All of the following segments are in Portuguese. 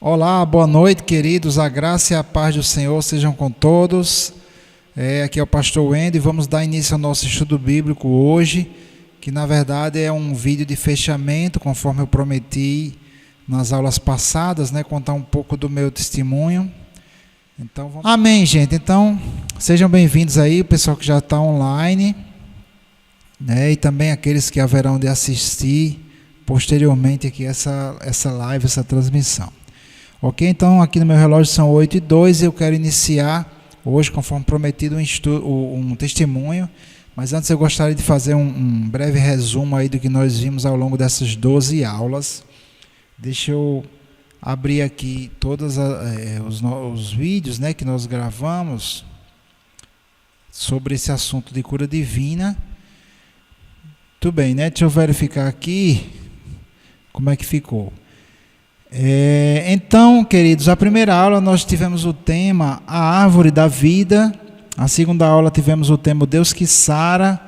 Olá, boa noite, queridos. A graça e a paz do Senhor sejam com todos. Aqui é o pastor Wendel e vamos dar início ao nosso estudo bíblico hoje, que na verdade é um vídeo de fechamento, conforme eu prometi nas aulas passadas, contar um pouco do meu testemunho. Então, Amém, gente. Então, sejam bem-vindos aí, o pessoal que já está online, e também aqueles que haverão de assistir posteriormente aqui essa live, essa transmissão. Ok? Então, aqui no meu relógio são 8h02 e eu quero iniciar hoje, conforme prometido, um testemunho. Mas antes eu gostaria de fazer um breve resumo aí do que nós vimos ao longo dessas 12 aulas. Deixa eu abrir aqui todos os vídeos que nós gravamos sobre esse assunto de cura divina. Tudo bem, Deixa eu verificar aqui como é que ficou. Então, queridos, a primeira aula nós tivemos o tema A Árvore da Vida. A segunda aula tivemos o tema Deus que sara.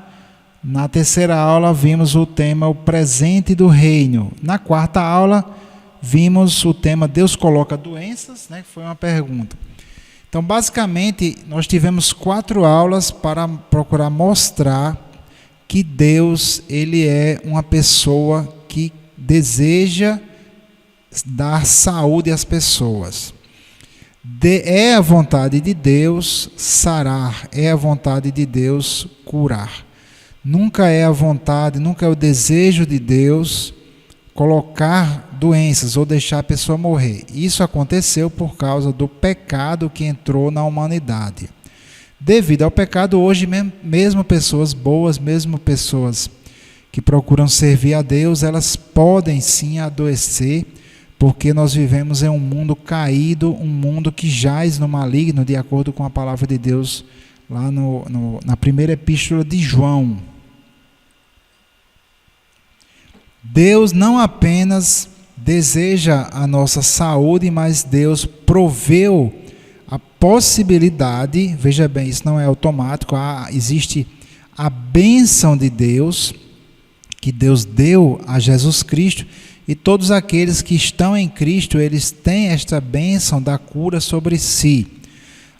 Na terceira aula vimos o tema O Presente do Reino. Na quarta aula vimos o tema Deus coloca doenças, que foi uma pergunta. Então, basicamente, nós tivemos 4 aulas para procurar mostrar que Deus, ele é uma pessoa que deseja dar saúde às pessoas. É a vontade de Deus sarar, é a vontade de Deus curar. Nunca é a vontade, nunca é o desejo de Deus colocar doenças ou deixar a pessoa morrer. Isso aconteceu por causa do pecado que entrou na humanidade. Devido ao pecado, hoje mesmo pessoas boas, mesmo pessoas que procuram servir a Deus, elas podem sim adoecer, porque nós vivemos em um mundo caído, um mundo que jaz no maligno, de acordo com a palavra de Deus, lá na primeira epístola de João. Deus não apenas deseja a nossa saúde, mas Deus proveu a possibilidade, veja bem, isso não é automático, existe a bênção de Deus, que Deus deu a Jesus Cristo, e todos aqueles que estão em Cristo, eles têm esta bênção da cura sobre si.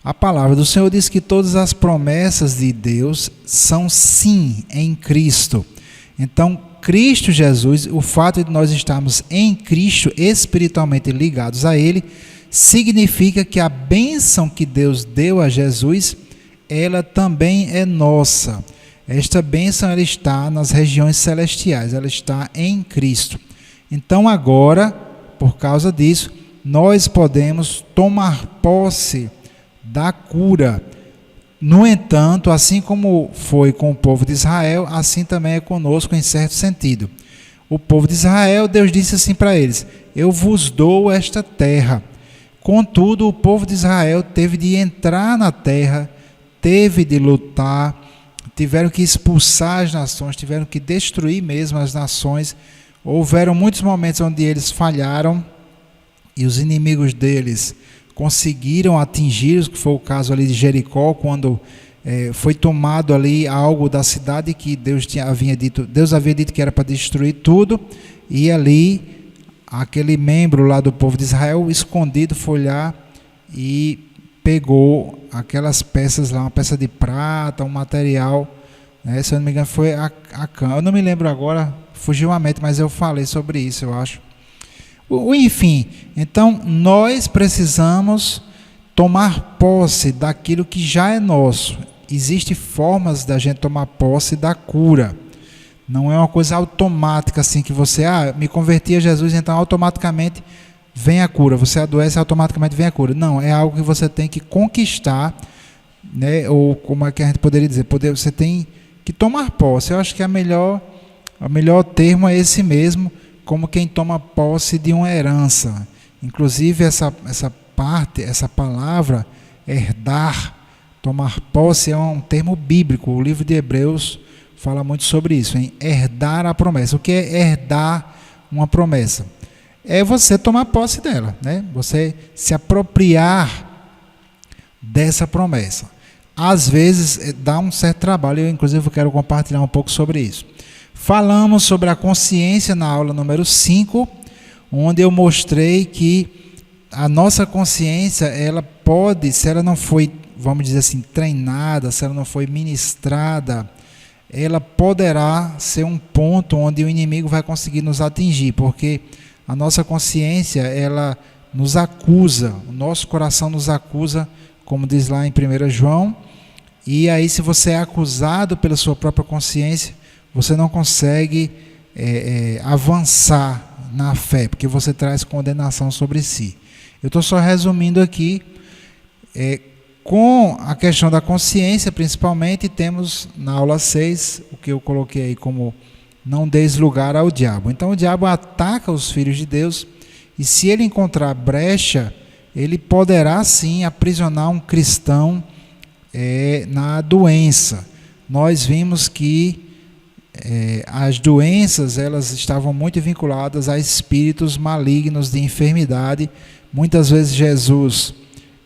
A palavra do Senhor diz que todas as promessas de Deus são sim em Cristo. Então, Cristo Jesus, o fato de nós estarmos em Cristo, espiritualmente ligados a Ele, significa que a bênção que Deus deu a Jesus, ela também é nossa. Esta bênção ela está nas regiões celestiais, ela está em Cristo. Então agora, por causa disso, nós podemos tomar posse da cura. No entanto, assim como foi com o povo de Israel, assim também é conosco em certo sentido. O povo de Israel, Deus disse assim para eles: eu vos dou esta terra. Contudo, o povo de Israel teve de entrar na terra, teve de lutar, tiveram que expulsar as nações, tiveram que destruir mesmo as nações. Houveram muitos momentos onde eles falharam e os inimigos deles conseguiram atingi-los, que foi o caso ali de Jericó, quando foi tomado ali algo da cidade que Deus havia dito que era para destruir tudo, e ali aquele membro lá do povo de Israel, escondido, foi lá e pegou aquelas peças lá, uma peça de prata, um material, se eu não me engano foi a cã. Eu não me lembro agora, fugiu a mente, mas eu falei sobre isso, eu acho. Enfim, então nós precisamos tomar posse daquilo que já é nosso. Existem formas da gente tomar posse da cura. Não é uma coisa automática assim que você, me converti a Jesus, então automaticamente vem a cura. Você adoece, automaticamente vem a cura. Não, é algo que você tem que conquistar, ou como é que a gente poderia dizer? Você tem que tomar posse. Eu acho que o melhor termo é esse mesmo, como quem toma posse de uma herança. Inclusive essa palavra, herdar, tomar posse, é um termo bíblico. O livro de Hebreus fala muito sobre isso, em herdar a promessa. O que é herdar uma promessa? É você tomar posse dela, Você se apropriar dessa promessa. Às vezes dá um certo trabalho, eu inclusive quero compartilhar um pouco sobre isso. Falamos sobre a consciência na aula número 5, onde eu mostrei que a nossa consciência, ela pode, se ela não foi, vamos dizer assim, treinada, se ela não foi ministrada, ela poderá ser um ponto onde o inimigo vai conseguir nos atingir, porque a nossa consciência, ela nos acusa, o nosso coração nos acusa, como diz lá em 1 João, e aí se você é acusado pela sua própria consciência, você não consegue avançar na fé, porque você traz condenação sobre si. Eu estou só resumindo aqui, com a questão da consciência, principalmente, temos na aula 6, o que eu coloquei aí como não deis lugar ao diabo. Então o diabo ataca os filhos de Deus, e se ele encontrar brecha, ele poderá sim aprisionar um cristão na doença. Nós vimos que as doenças, elas estavam muito vinculadas a espíritos malignos de enfermidade. Muitas vezes Jesus,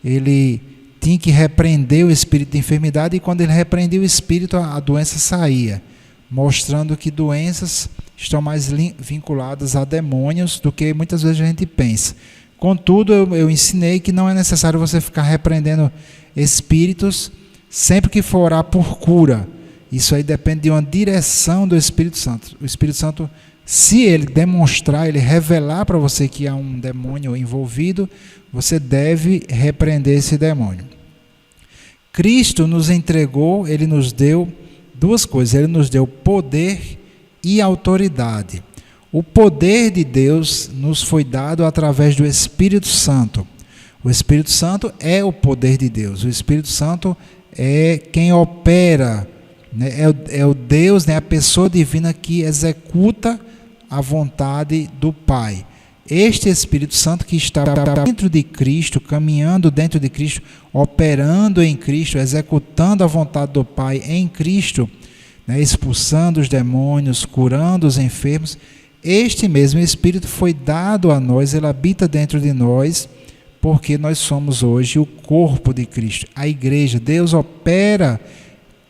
ele tinha que repreender o espírito de enfermidade, e quando ele repreendia o espírito, a doença saía, mostrando que doenças estão mais vinculadas a demônios do que muitas vezes a gente pensa. Contudo, eu ensinei que não é necessário você ficar repreendendo espíritos sempre que for orar por cura. Isso aí depende de uma direção do Espírito Santo. O Espírito Santo, se ele demonstrar, ele revelar para você que há um demônio envolvido, você deve repreender esse demônio. Cristo nos entregou, ele nos deu duas coisas. Ele nos deu poder e autoridade. O poder de Deus nos foi dado através do Espírito Santo. O Espírito Santo é o poder de Deus. O Espírito Santo é quem opera, né? É o Deus, né? A pessoa divina que executa a vontade do Pai. Este Espírito Santo que está dentro de Cristo, caminhando dentro de Cristo, operando em Cristo, executando a vontade do Pai em Cristo, né? Expulsando os demônios, curando os enfermos. Este mesmo Espírito foi dado a nós, ele habita dentro de nós, porque nós somos hoje o corpo de Cristo, a igreja. Deus opera,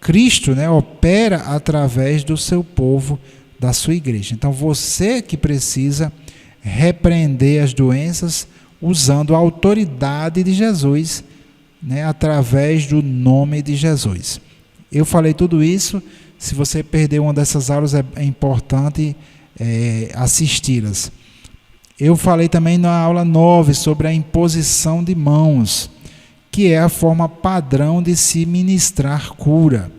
Cristo, né, opera através do seu povo, da sua igreja. Então você que precisa repreender as doenças usando a autoridade de Jesus, né, através do nome de Jesus. Eu falei tudo isso. Se você perdeu uma dessas aulas, é importante assisti-las. Eu falei também na aula 9 sobre a imposição de mãos, que é a forma padrão de se ministrar cura.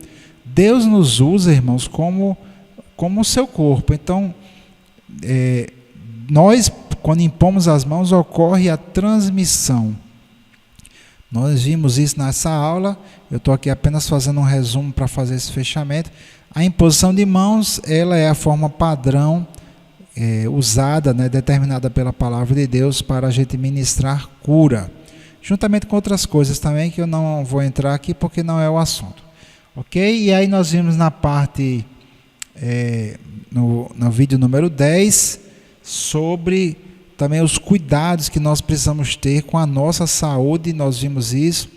Deus nos usa, irmãos, como o seu corpo. Então, nós, quando impomos as mãos, ocorre a transmissão. Nós vimos isso nessa aula. Eu estou aqui apenas fazendo um resumo para fazer esse fechamento. A imposição de mãos, ela é a forma padrão usada, né, determinada pela palavra de Deus para a gente ministrar cura, juntamente com outras coisas também que eu não vou entrar aqui porque não é o assunto, ok? E aí nós vimos na parte, no vídeo número 10, sobre também os cuidados que nós precisamos ter com a nossa saúde. Nós vimos isso,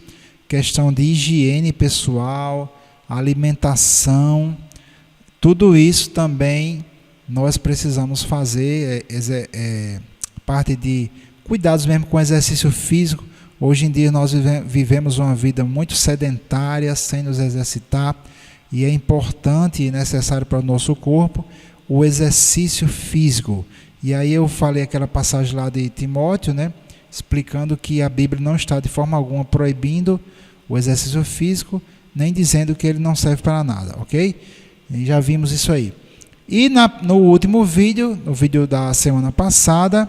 questão de higiene pessoal, alimentação, tudo isso também nós precisamos fazer, parte de cuidados mesmo com exercício físico. Hoje em dia nós vivemos uma vida muito sedentária, sem nos exercitar, e é importante e necessário para o nosso corpo o exercício físico. E aí eu falei aquela passagem lá de Timóteo, né, explicando que a Bíblia não está de forma alguma proibindo o exercício físico, nem dizendo que ele não serve para nada, ok? E já vimos isso aí. E no último vídeo, no vídeo da semana passada,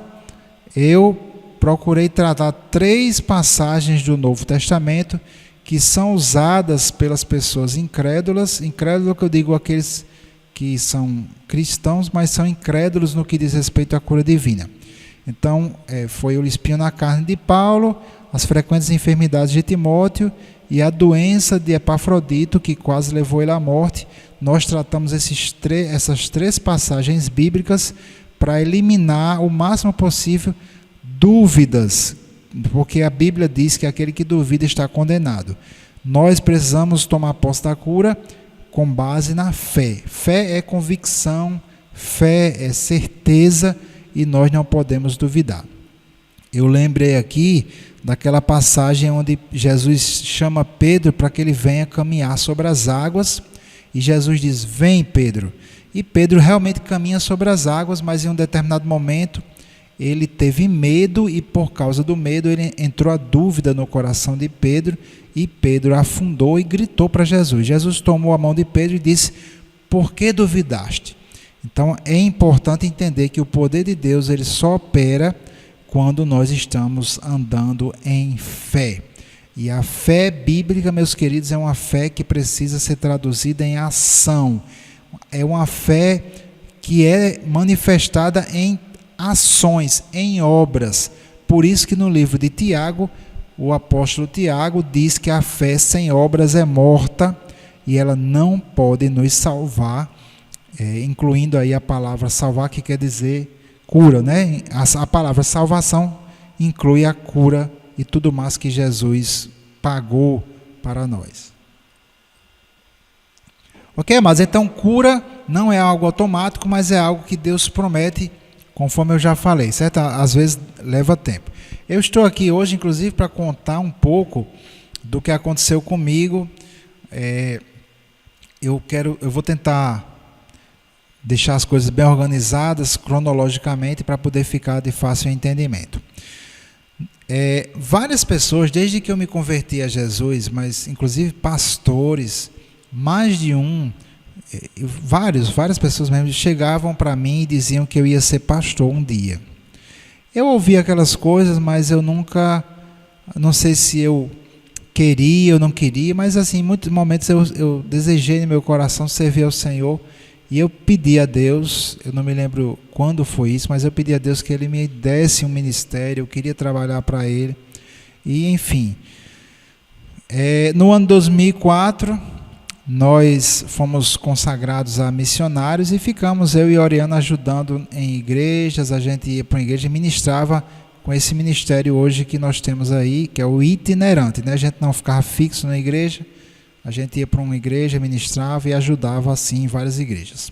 eu procurei tratar 3 passagens do Novo Testamento que são usadas pelas pessoas incrédulas. Incrédulo que eu digo aqueles que são cristãos, mas são incrédulos no que diz respeito à cura divina. Então, foi o espinho na carne de Paulo, as frequentes enfermidades de Timóteo e a doença de Epafrodito, que quase levou ele à morte. Nós tratamos essas 3 passagens bíblicas para eliminar o máximo possível dúvidas, porque a Bíblia diz que aquele que duvida está condenado. Nós precisamos tomar posse da cura com base na fé. Fé é convicção, fé é certeza, e nós não podemos duvidar. eu lembrei aqui daquela passagem onde Jesus chama Pedro para que ele venha caminhar sobre as águas, e Jesus diz: vem, Pedro. E Pedro realmente caminha sobre as águas, mas em um determinado momento ele teve medo, e por causa do medo ele entrou a dúvida no coração de Pedro, e Pedro afundou e gritou para Jesus. Jesus tomou a mão de Pedro e disse: por que duvidaste? Então é importante entender que o poder de Deus ele só opera quando nós estamos andando em fé. E a fé bíblica, meus queridos, é uma fé que precisa ser traduzida em ação. É uma fé que é manifestada em ações, em obras. Por isso que no livro de Tiago, o apóstolo Tiago diz que a fé sem obras é morta e ela não pode nos salvar, incluindo aí a palavra salvar, que quer dizer cura, né? A palavra salvação inclui a cura e tudo mais que Jesus pagou para nós. Ok, mas então cura não é algo automático, mas é algo que Deus promete, conforme eu já falei, certo? Às vezes leva tempo. Eu estou aqui hoje, inclusive, para contar um pouco do que aconteceu comigo. Eu vou tentar deixar as coisas bem organizadas cronologicamente para poder ficar de fácil entendimento. Várias pessoas, desde que eu me converti a Jesus, mas inclusive pastores, mais de um, várias pessoas mesmo chegavam para mim e diziam que eu ia ser pastor um dia. Eu ouvia aquelas coisas, mas eu nunca, não sei se eu queria ou não queria, mas assim, em muitos momentos eu desejei no meu coração servir ao Senhor. E eu pedi a Deus, eu não me lembro quando foi isso, mas eu pedi a Deus que Ele me desse um ministério, eu queria trabalhar para Ele. E enfim, no ano 2004, nós fomos consagrados a missionários e ficamos, eu e Oriana, ajudando em igrejas. A gente ia para uma igreja e ministrava com esse ministério hoje que nós temos aí, que é o itinerante, né? A gente não ficava fixo na igreja. A gente ia para uma igreja, ministrava e ajudava assim em várias igrejas.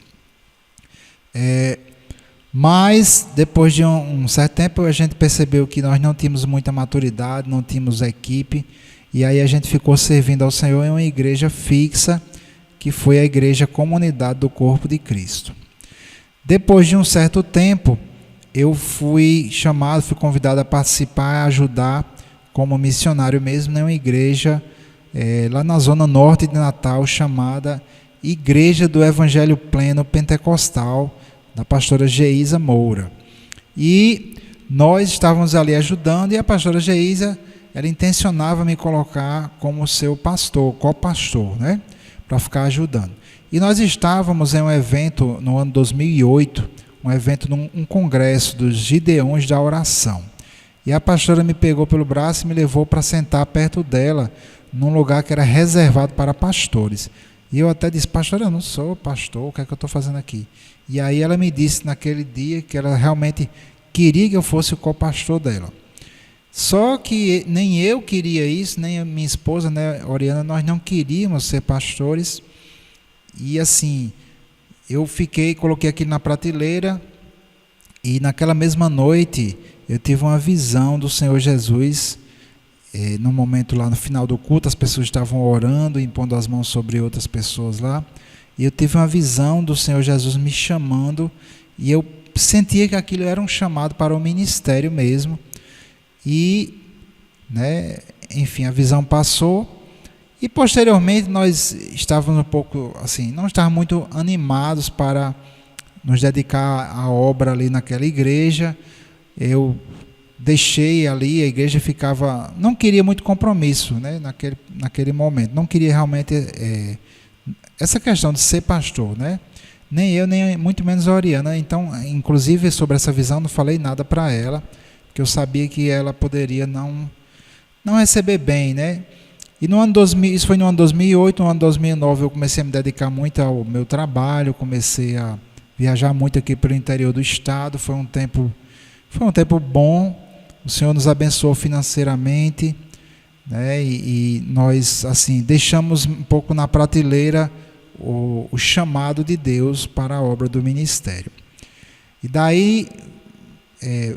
Mas depois de um certo tempo a gente percebeu que nós não tínhamos muita maturidade, não tínhamos equipe, e aí a gente ficou servindo ao Senhor em uma igreja fixa, que foi a igreja Comunidade do Corpo de Cristo. Depois de um certo tempo, eu fui convidado a participar, a ajudar como missionário mesmo em uma igreja lá na zona norte de Natal, chamada Igreja do Evangelho Pleno Pentecostal, da pastora Geisa Moura. E nós estávamos ali ajudando, e a pastora Geisa, ela intencionava me colocar como seu pastor, co-pastor, né, para ficar ajudando. E nós estávamos em um evento no ano 2008, um congresso dos Gideões da Oração. E a pastora me pegou pelo braço e me levou para sentar perto dela, num lugar que era reservado para pastores. E eu até disse: pastora, eu não sou pastor, o que é que eu estou fazendo aqui? E aí ela me disse naquele dia que ela realmente queria que eu fosse o co-pastor dela. Só que nem eu queria isso, nem a minha esposa, né, Oriana, nós não queríamos ser pastores. E assim, eu coloquei aquilo na prateleira, e naquela mesma noite eu tive uma visão do Senhor Jesus. No momento lá no final do culto, as pessoas estavam orando, impondo as mãos sobre outras pessoas lá, e eu tive uma visão do Senhor Jesus me chamando, e eu sentia que aquilo era um chamado para o ministério mesmo. E, né, enfim, a visão passou, e posteriormente nós estávamos um pouco assim, não estávamos muito animados para nos dedicar à obra ali naquela igreja. Eu deixei ali, a igreja ficava, não queria muito compromisso, né, naquele momento, não queria realmente essa questão de ser pastor, né, nem eu, nem muito menos a Oriana. Então, inclusive sobre essa visão, não falei nada para ela, porque eu sabia que ela poderia não receber bem, né. E no ano 2000, isso foi no ano 2008, no ano 2009 eu comecei a me dedicar muito ao meu trabalho, comecei a viajar muito aqui pelo interior do estado. Foi um tempo bom. O Senhor nos abençoou financeiramente, né? E nós assim deixamos um pouco na prateleira o chamado de Deus para a obra do ministério. E daí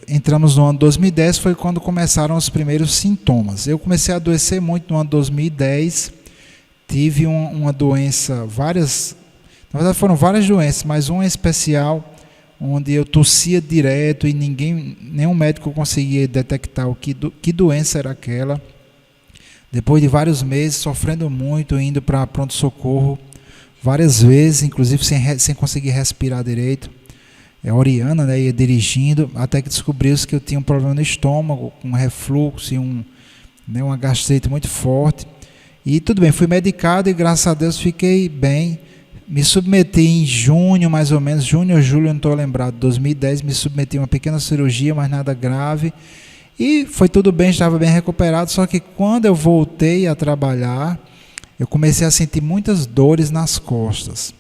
entramos no ano 2010, foi quando começaram os primeiros sintomas. Eu comecei a adoecer muito no ano 2010, tive uma doença, na verdade foram várias doenças, mas uma em especial, onde eu tossia direto e nenhum médico conseguia detectar que doença era aquela. Depois de vários meses, sofrendo muito, indo para pronto-socorro, várias vezes, inclusive sem conseguir respirar direito. Oriana, né, ia dirigindo, até que descobriu-se que eu tinha um problema no estômago, um refluxo e uma gastrite muito forte. E tudo bem, fui medicado e graças a Deus fiquei bem. Me submeti em junho, mais ou menos, junho ou julho, não estou lembrado, 2010, me submeti a uma pequena cirurgia, mas nada grave. E foi tudo bem, estava bem recuperado, só que quando eu voltei a trabalhar, eu comecei a sentir muitas dores nas costas.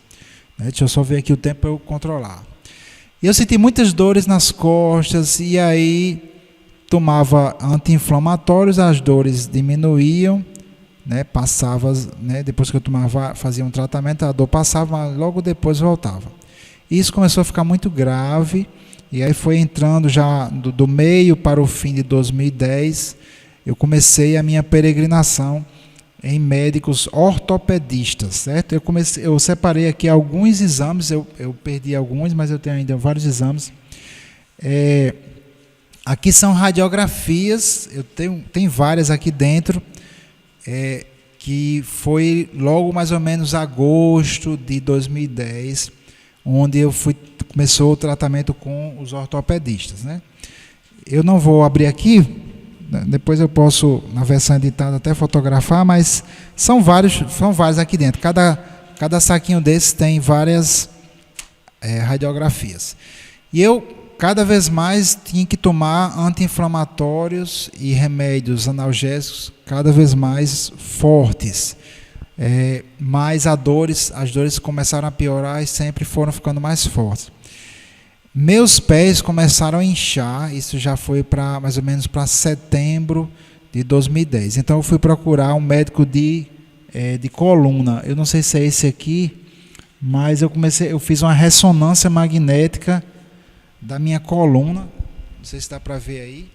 Deixa eu só ver aqui o tempo para eu controlar. E eu senti muitas dores nas costas, e aí tomava anti-inflamatórios, as dores diminuíam, né, passava, né, depois que eu tomava, fazia um tratamento, a dor passava, mas logo depois voltava. Isso começou a ficar muito grave, e aí foi entrando já do meio para o fim de 2010, eu comecei a minha peregrinação em médicos ortopedistas, certo? Eu separei aqui alguns exames, eu perdi alguns, mas eu tenho ainda vários exames. Aqui são radiografias, eu tenho várias aqui dentro, que foi logo mais ou menos agosto de 2010, onde começou o tratamento com os ortopedistas, né? Eu não vou abrir aqui, depois eu posso, na versão editada, até fotografar, mas são vários aqui dentro. Cada saquinho desses tem várias radiografias. E eu, cada vez mais, tinha que tomar anti-inflamatórios e remédios analgésicos cada vez mais fortes. Mas as dores começaram a piorar e sempre foram ficando mais fortes. Meus pés começaram a inchar, isso já foi mais ou menos para setembro de 2010. Então eu fui procurar um médico de coluna. Eu não sei se é esse aqui, mas eu fiz uma ressonância magnética da minha coluna. Não sei se dá para ver aí.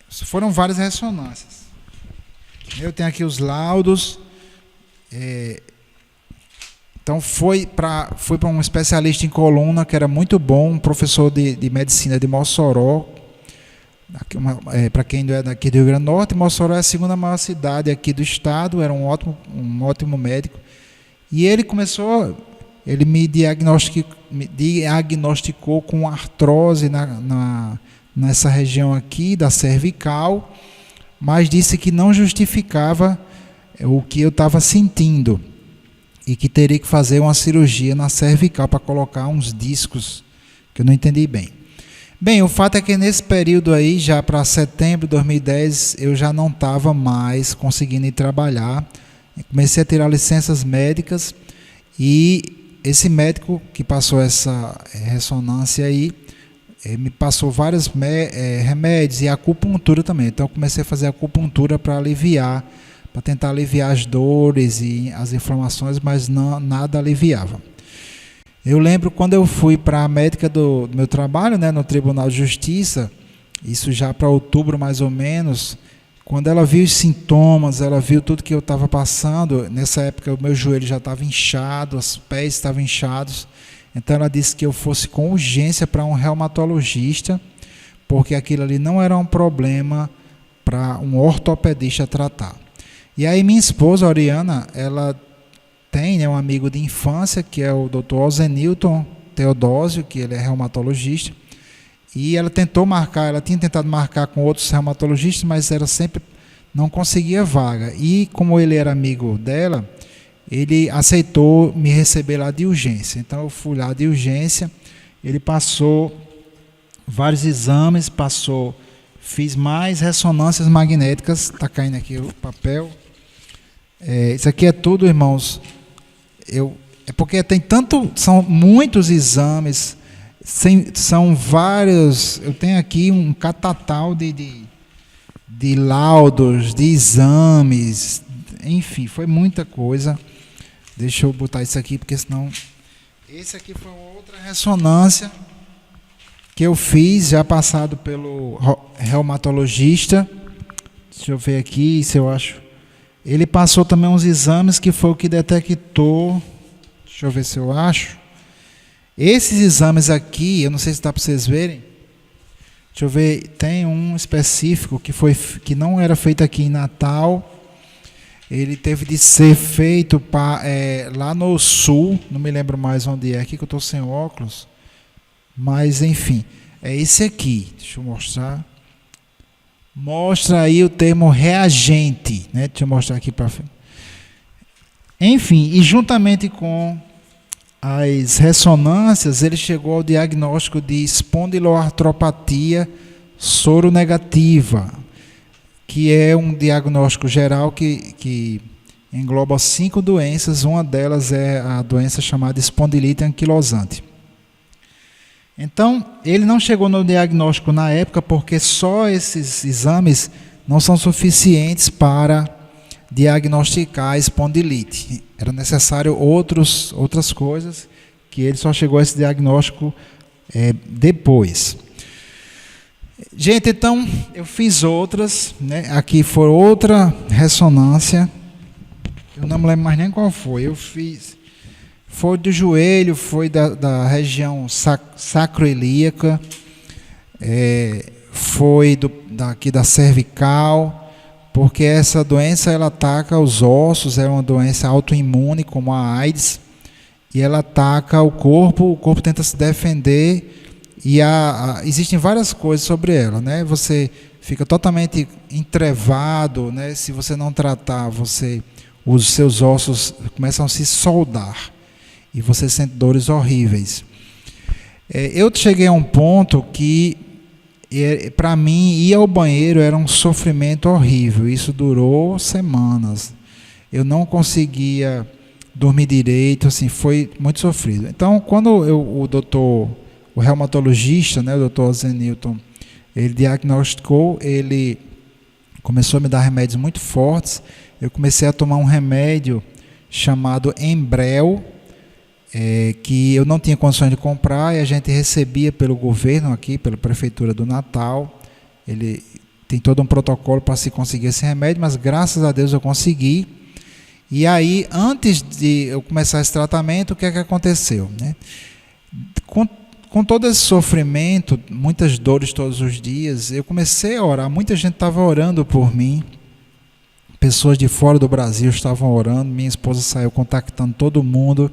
Foram várias ressonâncias. Eu tenho aqui os laudos. Então fui para um especialista em coluna, que era muito bom, um professor de medicina de Mossoró. Para quem não é daqui do Rio Grande do Norte, Mossoró é a segunda maior cidade aqui do estado, era um ótimo médico. E ele me diagnosticou com artrose nessa região aqui da cervical, mas disse que não justificava o que eu estava sentindo e que teria que fazer uma cirurgia na cervical para colocar uns discos, que eu não entendi bem. Bem, o fato é que nesse período aí, já para setembro de 2010, eu já não estava mais conseguindo ir trabalhar. Comecei a tirar licenças médicas e esse médico que passou essa ressonância aí, me passou vários remédios e acupuntura também. Então eu comecei a fazer acupuntura para tentar aliviar as dores e as inflamações, mas nada aliviava. Eu lembro quando eu fui para a médica do meu trabalho, né, no Tribunal de Justiça, isso já para outubro mais ou menos, quando ela viu os sintomas, ela viu tudo que eu estava passando, nessa época o meu joelho já estava inchado, os pés estavam inchados, então ela disse que eu fosse com urgência para um reumatologista, porque aquilo ali não era um problema para um ortopedista tratar. E aí minha esposa, Oriana, ela tem, né, um amigo de infância, que é o Dr. Alzenilton Teodósio, que ele é reumatologista, e ela tinha tentado marcar com outros reumatologistas, mas ela sempre não conseguia vaga. E como ele era amigo dela, ele aceitou me receber lá de urgência. Então eu fui lá de urgência, ele passou vários exames, fiz mais ressonâncias magnéticas, está caindo aqui o papel. Isso aqui é tudo, irmãos. É porque são muitos exames, são vários. Eu tenho aqui um catatal de laudos, de exames, enfim, foi muita coisa. Deixa eu botar isso aqui, porque senão. Esse aqui foi outra ressonância. que eu fiz, já passado pelo reumatologista. Deixa eu ver aqui se eu acho. Ele passou também uns exames que foi o que detectou. Deixa eu ver se eu acho. Esses exames aqui, eu não sei se dá para vocês verem. Deixa eu ver, tem um específico que não era feito aqui em Natal. Ele teve de ser feito lá no sul, não me lembro mais onde é, aqui que eu estou sem óculos. Mas, enfim, é esse aqui. Deixa eu mostrar. Mostra aí o termo reagente, né? Deixa eu mostrar aqui para frente. Enfim, e juntamente com as ressonâncias, ele chegou ao diagnóstico de espondiloartropatia soronegativa, que é um diagnóstico geral que engloba 5 doenças. Uma delas é a doença chamada espondilite anquilosante. Então, ele não chegou no diagnóstico na época porque só esses exames não são suficientes para diagnosticar a espondilite. Era necessário outras coisas, que ele só chegou a esse diagnóstico depois. Gente, então, eu fiz outras, né? Aqui foi outra ressonância, eu não me lembro mais nem qual foi, eu fiz... Foi do joelho, foi da região sacroiliaca, foi daqui da cervical, porque essa doença ela ataca os ossos, é uma doença autoimune como a AIDS, e ela ataca o corpo tenta se defender, e existem várias coisas sobre ela, né? Você fica totalmente entrevado, né? Se você não tratar, os seus ossos começam a se soldar. E você sente dores horríveis. Eu cheguei a um ponto que, para mim, ir ao banheiro era um sofrimento horrível. Isso durou semanas. Eu não conseguia dormir direito, assim, foi muito sofrido. Então, quando o reumatologista, né, o doutor Zenilton, ele diagnosticou, ele começou a me dar remédios muito fortes. Eu comecei a tomar um remédio chamado Embrel, que eu não tinha condições de comprar, e a gente recebia pelo governo aqui, pela prefeitura do Natal. Ele tem todo um protocolo para se conseguir esse remédio, mas graças a Deus eu consegui. E aí, antes de eu começar esse tratamento, o que é que aconteceu, né? Com todo esse sofrimento, muitas dores todos os dias, eu comecei a orar. Muita gente estava orando por mim, pessoas de fora do Brasil estavam orando, minha esposa saiu contactando todo mundo.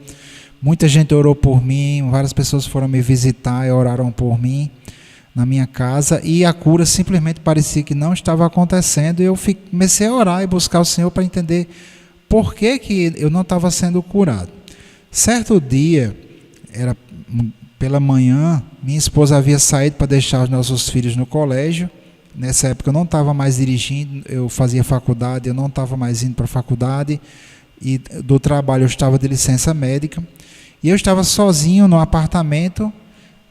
Muita gente orou por mim, várias pessoas foram me visitar e oraram por mim na minha casa, e a cura simplesmente parecia que não estava acontecendo, e eu comecei a orar e buscar o Senhor para entender por que eu não estava sendo curado. Certo dia, era pela manhã, minha esposa havia saído para deixar os nossos filhos no colégio. Nessa época eu não estava mais dirigindo, eu fazia faculdade, eu não estava mais indo para a faculdade, e do trabalho eu estava de licença médica. E eu estava sozinho no apartamento,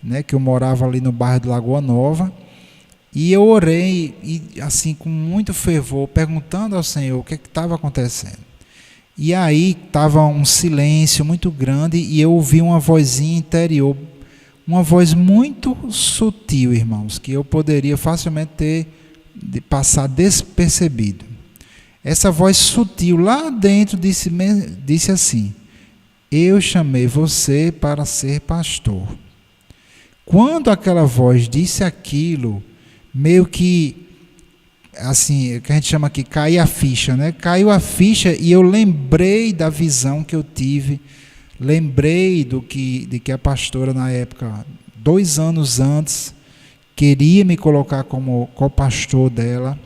né, que eu morava ali no bairro de Lagoa Nova, e eu orei, e assim, com muito fervor, perguntando ao Senhor o que estava acontecendo. E aí estava um silêncio muito grande, e eu ouvi uma vozinha interior, uma voz muito sutil, irmãos, que eu poderia facilmente ter passado despercebido. Essa voz sutil lá dentro disse assim: eu chamei você para ser pastor. Quando aquela voz disse aquilo, meio que, assim, o que a gente chama aqui, caiu a ficha, né? Caiu a ficha, e eu lembrei da visão que eu tive, lembrei de que a pastora, na época, 2 anos antes, queria me colocar como co-pastor dela.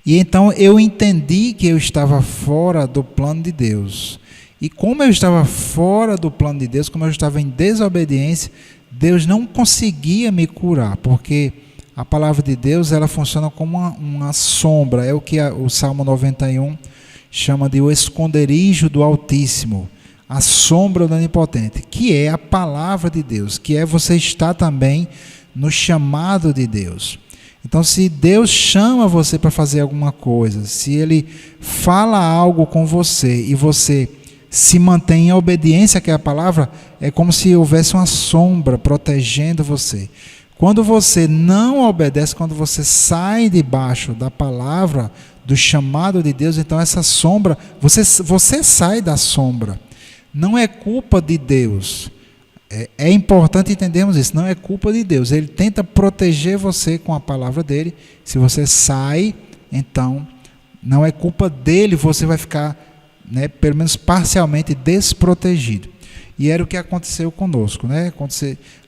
E então eu entendi que eu estava fora do plano de Deus. E como eu estava fora do plano de Deus, como eu estava em desobediência, Deus não conseguia me curar, porque a palavra de Deus ela funciona como uma sombra, é o que o Salmo 91 chama de o esconderijo do Altíssimo, a sombra do Onipotente, que é a palavra de Deus, que é você estar também no chamado de Deus. Então, se Deus chama você para fazer alguma coisa, se Ele fala algo com você e você se mantém em obediência, que é a palavra, é como se houvesse uma sombra protegendo você. Quando você não obedece, quando você sai debaixo da palavra, do chamado de Deus, então essa sombra, você sai da sombra. Não é culpa de Deus. É importante entendermos isso, não é culpa de Deus. Ele tenta proteger você com a palavra dele. Se você sai, então não é culpa dele, você vai ficar, pelo menos parcialmente desprotegido. E era o que aconteceu conosco,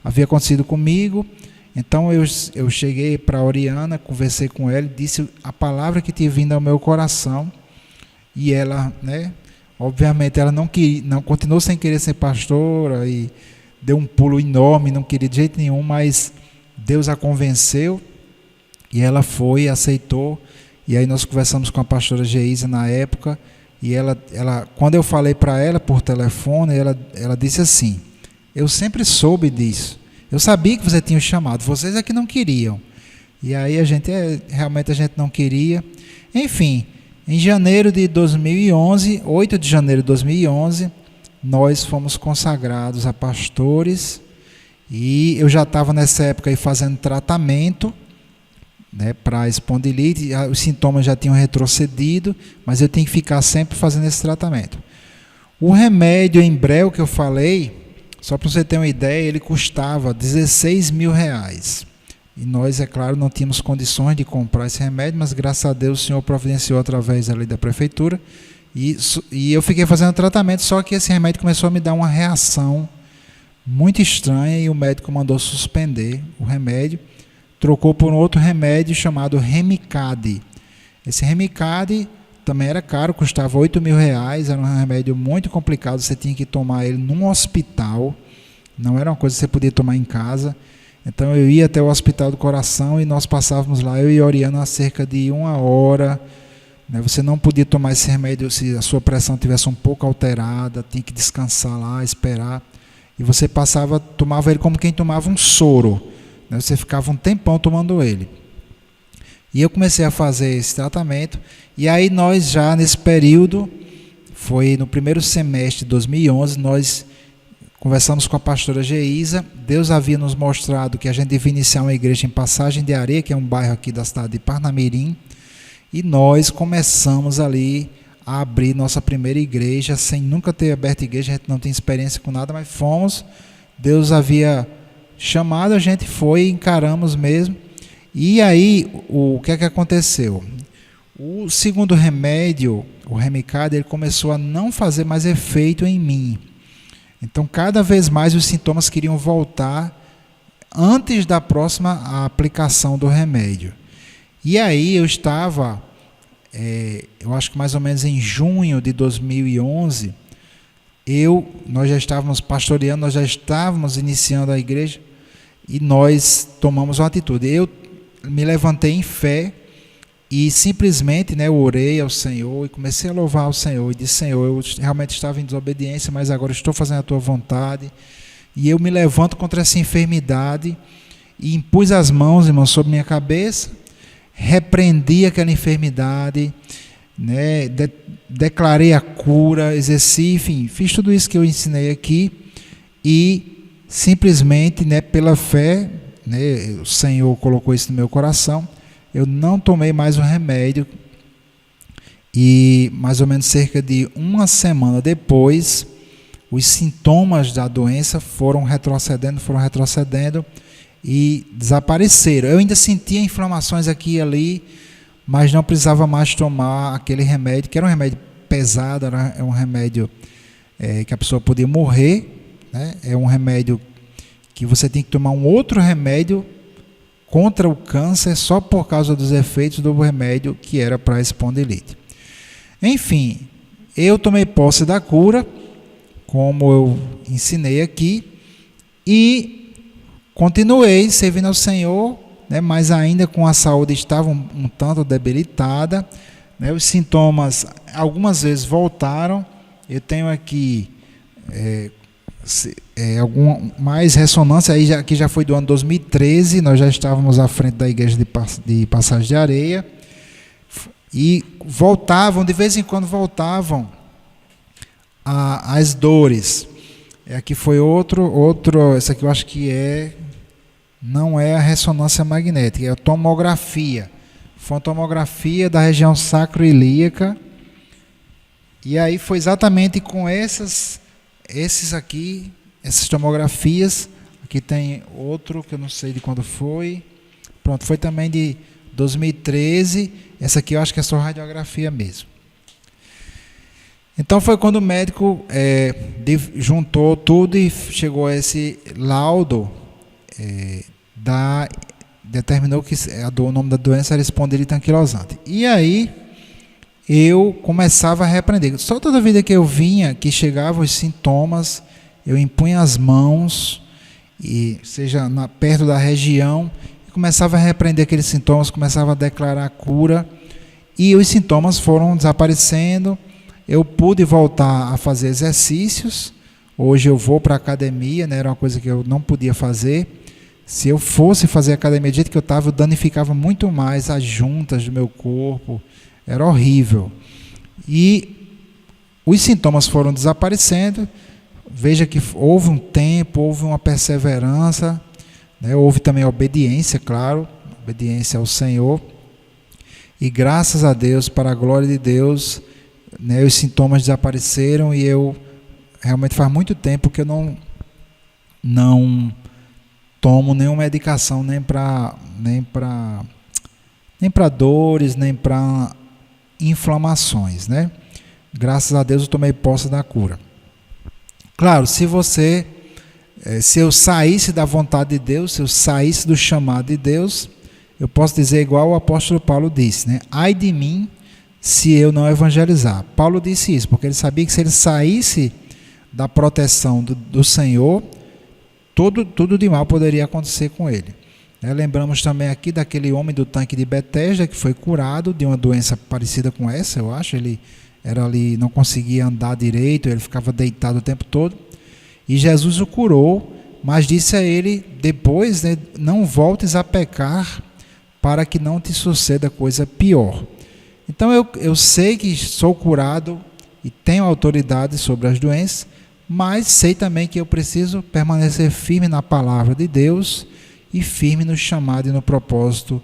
havia acontecido comigo. Então eu cheguei para a Oriana, conversei com ela, disse a palavra que tinha vindo ao meu coração, e ela, obviamente ela não continuou sem querer ser pastora, e deu um pulo enorme, não queria de jeito nenhum, mas Deus a convenceu, e ela foi, aceitou, e aí nós conversamos com a pastora Geisa na época, e ela quando eu falei para ela por telefone, ela disse assim: eu sempre soube disso, eu sabia que você tinha o chamado, vocês é que não queriam. E aí realmente a gente não queria. Enfim, em janeiro de 2011, 8 de janeiro de 2011, nós fomos consagrados a pastores, e eu já estava nessa época aí fazendo tratamento, para espondilite, os sintomas já tinham retrocedido, mas eu tinha que ficar sempre fazendo esse tratamento. O remédio Embrel que eu falei, só para você ter uma ideia, ele custava R$16 mil. E nós, é claro, não tínhamos condições de comprar esse remédio, mas graças a Deus o Senhor providenciou através da lei da prefeitura. E eu fiquei fazendo tratamento, só que esse remédio começou a me dar uma reação muito estranha e o médico mandou suspender o remédio, trocou por um outro remédio chamado Remicade. Esse Remicade também era caro, custava R$8 mil, era um remédio muito complicado, você tinha que tomar ele num hospital, não era uma coisa que você podia tomar em casa. Então eu ia até o Hospital do Coração e nós passávamos lá, eu e a Oriana, há cerca de 1 hora. Você não podia tomar esse remédio se a sua pressão estivesse um pouco alterada, tinha que descansar lá, esperar. E você tomava ele como quem tomava um soro, você ficava um tempão tomando ele. E eu comecei a fazer esse tratamento, e aí nós já nesse período, foi no primeiro semestre de 2011, nós conversamos com a pastora Geisa. Deus havia nos mostrado que a gente devia iniciar uma igreja em Passagem de Areia, que é um bairro aqui da cidade de Parnamirim, e nós começamos ali a abrir nossa primeira igreja, sem nunca ter aberto igreja, a gente não tem experiência com nada, mas fomos, Deus havia chamado, a gente foi, encaramos mesmo. E aí, o que é que aconteceu? O segundo remédio, o Remicade, ele começou a não fazer mais efeito em mim. Então, cada vez mais os sintomas queriam voltar antes da próxima aplicação do remédio. E aí eu estava, eu acho que mais ou menos em junho de 2011, nós já estávamos pastoreando, nós já estávamos iniciando a igreja, e nós tomamos uma atitude. Eu me levantei em fé e simplesmente eu orei ao Senhor e comecei a louvar ao Senhor e disse: Senhor, eu realmente estava em desobediência, mas agora estou fazendo a tua vontade, e eu me levanto contra essa enfermidade, e impus as mãos, irmão, sobre minha cabeça, repreendi aquela enfermidade, declarei a cura, exerci, enfim, fiz tudo isso que eu ensinei aqui, e simplesmente, pela fé, o Senhor colocou isso no meu coração, eu não tomei mais o remédio, e mais ou menos cerca de 1 semana depois, os sintomas da doença foram retrocedendo e desapareceram. Eu ainda sentia inflamações aqui e ali, mas não precisava mais tomar aquele remédio, que era um remédio pesado, era um remédio que a pessoa podia morrer, é um remédio que você tem que tomar um outro remédio contra o câncer só por causa dos efeitos do remédio que era para a espondilite. Enfim, eu tomei posse da cura, como eu ensinei aqui, e continuei servindo ao Senhor, mas ainda com a saúde estava um tanto debilitada, os sintomas algumas vezes voltaram. Eu tenho aqui mais ressonância, que já foi do ano 2013, nós já estávamos à frente da igreja de Passagem de Areia, e voltavam, de vez em quando voltavam as dores. Aqui foi outro, esse aqui eu acho que não é a ressonância magnética, é a tomografia. Foi uma tomografia da região sacroilíaca. E aí foi exatamente com essas tomografias. Aqui tem outro que eu não sei de quando foi. Pronto, foi também de 2013. Essa aqui eu acho que é só radiografia mesmo. Então foi quando o médico juntou tudo e chegou a esse laudo, determinou que o nome da doença era espondilite anquilosante. E aí eu começava a repreender. Só toda vida que eu vinha, que chegavam os sintomas, eu impunha as mãos, seja perto da região, e começava a repreender aqueles sintomas, começava a declarar a cura, e os sintomas foram desaparecendo. Eu pude voltar a fazer exercícios. Hoje eu vou para a academia, né? Era uma coisa que eu não podia fazer. Se eu fosse fazer academia do jeito que eu estava, eu danificava muito mais as juntas do meu corpo. Era horrível. E os sintomas foram desaparecendo. Veja que houve um tempo, houve uma perseverança, né? Houve também obediência, claro, obediência ao Senhor. E graças a Deus, para a glória de Deus, né, os sintomas desapareceram e eu realmente faz muito tempo que eu não tomo nenhuma medicação, nem para dores, nem para inflamações, né? Graças a Deus eu tomei posse da cura. Claro, se eu saísse da vontade de Deus, se eu saísse do chamado de Deus, eu posso dizer igual o apóstolo Paulo disse, né? Ai de mim se eu não evangelizar. Paulo disse isso, porque ele sabia que se ele saísse da proteção do Senhor, tudo de mal poderia acontecer com ele. Lembramos também aqui daquele homem do tanque de Betesda, que foi curado de uma doença parecida com essa, eu acho. Ele era ali, não conseguia andar direito, ele ficava deitado o tempo todo. E Jesus o curou, mas disse a ele depois, né, não voltes a pecar para que não te suceda coisa pior. Então eu sei que sou curado e tenho autoridade sobre as doenças, mas sei também que eu preciso permanecer firme na palavra de Deus e firme no chamado e no propósito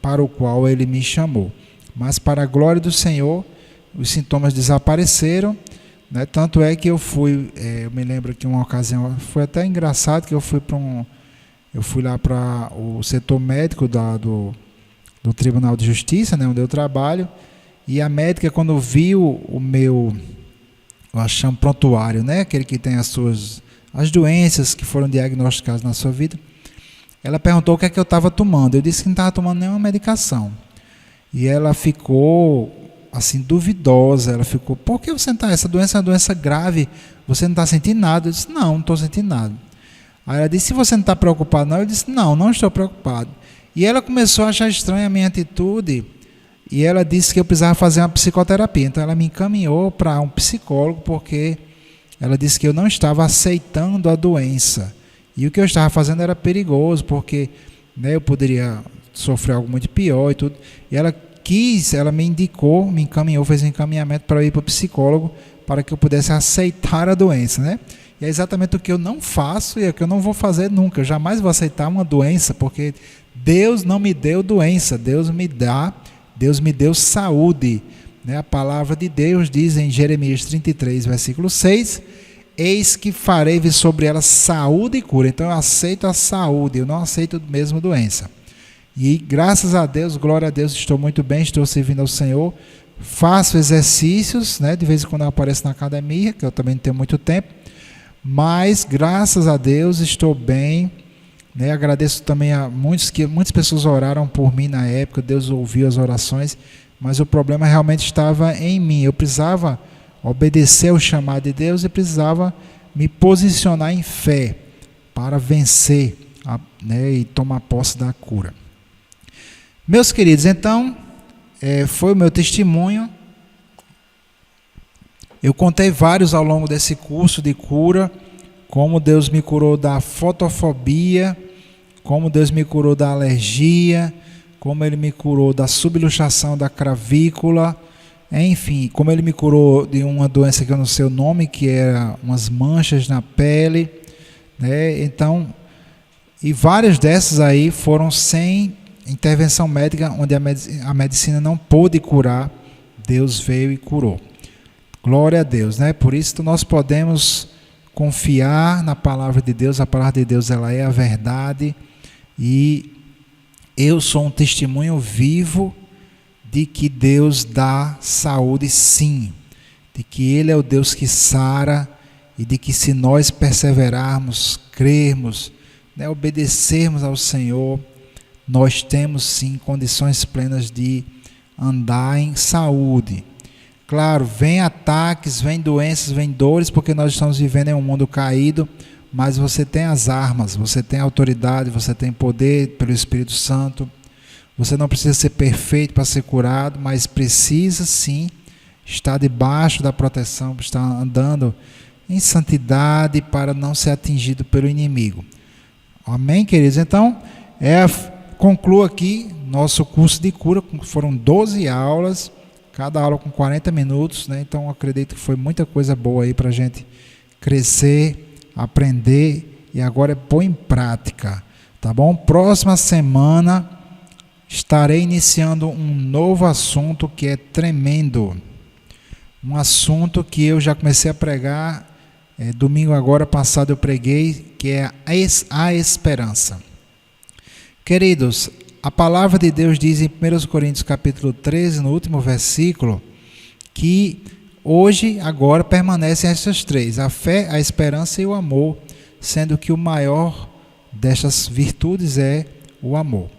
para o qual Ele me chamou. Mas para a glória do Senhor, os sintomas desapareceram, né? Tanto é que eu me lembro que uma ocasião, foi até engraçado que eu fui lá para o setor médico do Tribunal de Justiça, né, onde eu trabalho, e a médica, quando viu o meu, eu chamo prontuário, né, aquele que tem as doenças que foram diagnosticadas na sua vida, ela perguntou o que é que eu estava tomando. Eu disse que não estava tomando nenhuma medicação. E ela ficou assim duvidosa. Ela ficou: por que você não está? Essa doença é uma doença grave, você não está sentindo nada? Eu disse: não estou sentindo nada. Aí ela disse: se você não está preocupado não? Eu disse: não estou preocupado. E ela começou a achar estranha a minha atitude, e ela disse que eu precisava fazer uma psicoterapia. Então ela me encaminhou para um psicólogo, porque ela disse que eu não estava aceitando a doença. E o que eu estava fazendo era perigoso, porque, né, eu poderia sofrer algo muito pior e tudo. E ela me indicou, me encaminhou, fez um encaminhamento para eu ir para o psicólogo, para que eu pudesse aceitar a doença, né? E é exatamente o que eu não faço e é o que eu não vou fazer nunca. Eu jamais vou aceitar uma doença, porque Deus não me deu doença, Deus me deu saúde, né? A palavra de Deus diz em Jeremias 33, versículo 6, eis que farei vir sobre ela saúde e cura. Então eu aceito a saúde, eu não aceito mesmo doença. E graças a Deus, glória a Deus, estou muito bem, estou servindo ao Senhor, faço exercícios, né? De vez em quando eu apareço na academia, que eu também não tenho muito tempo, mas graças a Deus estou bem, né? Agradeço também a muitas pessoas oraram por mim na época, Deus ouviu as orações, mas o problema realmente estava em mim. Eu precisava obedecer ao chamado de Deus e precisava me posicionar em fé para vencer, né, e tomar posse da cura. Meus queridos, então, foi o meu testemunho. Eu contei vários ao longo desse curso de cura, como Deus me curou da fotofobia, como Deus me curou da alergia, como Ele me curou da subluxação da cravícula, enfim, como ele me curou de uma doença que eu não sei o nome, que era umas manchas na pele, né? Então, e várias dessas aí foram sem intervenção médica, onde a medicina não pôde curar, Deus veio e curou. Glória a Deus, né? Por isso nós podemos confiar na palavra de Deus. A palavra de Deus, ela é a verdade, e eu sou um testemunho vivo de que Deus dá saúde, sim, de que Ele é o Deus que sara, e de que se nós perseverarmos, crermos, né, obedecermos ao Senhor, nós temos sim condições plenas de andar em saúde. Claro, vem ataques, vem doenças, vem dores, porque nós estamos vivendo em um mundo caído, mas você tem as armas, você tem autoridade, você tem poder pelo Espírito Santo. Você não precisa ser perfeito para ser curado, mas precisa sim estar debaixo da proteção, estar andando em santidade para não ser atingido pelo inimigo. Amém, queridos? Então, concluo aqui nosso curso de cura. Foram 12 aulas, cada aula com 40 minutos, né? Então, acredito que foi muita coisa boa aí para a gente crescer, aprender e agora pôr em prática, tá bom? Próxima semana estarei iniciando um novo assunto que é tremendo. Um assunto que eu já comecei a pregar, domingo agora passado eu preguei, que é a esperança. Queridos, a palavra de Deus diz em 1 Coríntios capítulo 13, no último versículo, que hoje, agora, permanecem essas três: a fé, a esperança e o amor, sendo que o maior destas virtudes é o amor.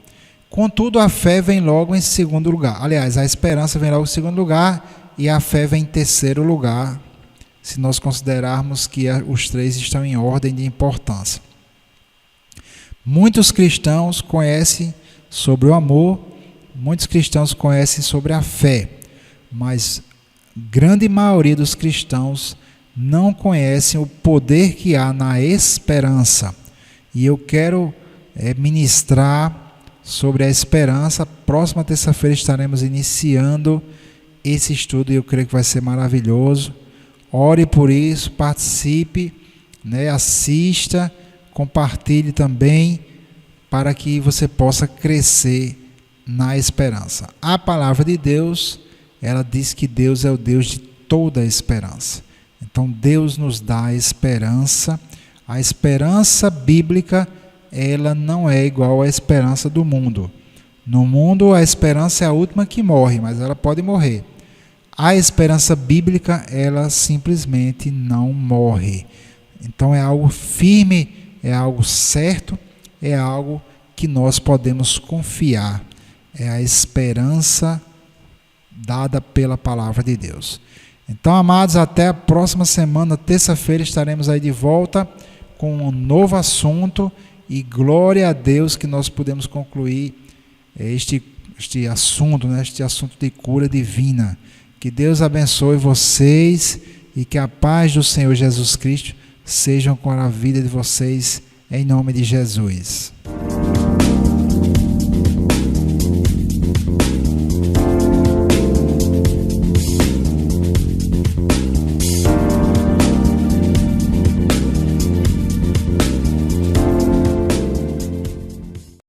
Contudo, a fé vem logo em segundo lugar. Aliás, a esperança vem logo em segundo lugar e a fé vem em terceiro lugar, se nós considerarmos que os três estão em ordem de importância. Muitos cristãos conhecem sobre o amor, muitos cristãos conhecem sobre a fé, mas grande maioria dos cristãos não conhecem o poder que há na esperança. E eu quero ministrar sobre a esperança. Próxima terça-feira estaremos iniciando esse estudo e eu creio que vai ser maravilhoso. Ore por isso, participe, né, assista, compartilhe também, para que você possa crescer na esperança. A palavra de Deus, ela diz que Deus é o Deus de toda a esperança. Então Deus nos dá a esperança. A esperança bíblica, ela não é igual à esperança do mundo. No mundo, a esperança é a última que morre, mas ela pode morrer. A esperança bíblica, ela simplesmente não morre. Então é algo firme, é algo certo, é algo que nós podemos confiar. É a esperança dada pela palavra de Deus. Então, amados, até a próxima semana, terça-feira, estaremos aí de volta com um novo assunto. E glória a Deus que nós podemos concluir este assunto, né? Este assunto de cura divina. Que Deus abençoe vocês e que a paz do Senhor Jesus Cristo sejam com a vida de vocês, em nome de Jesus.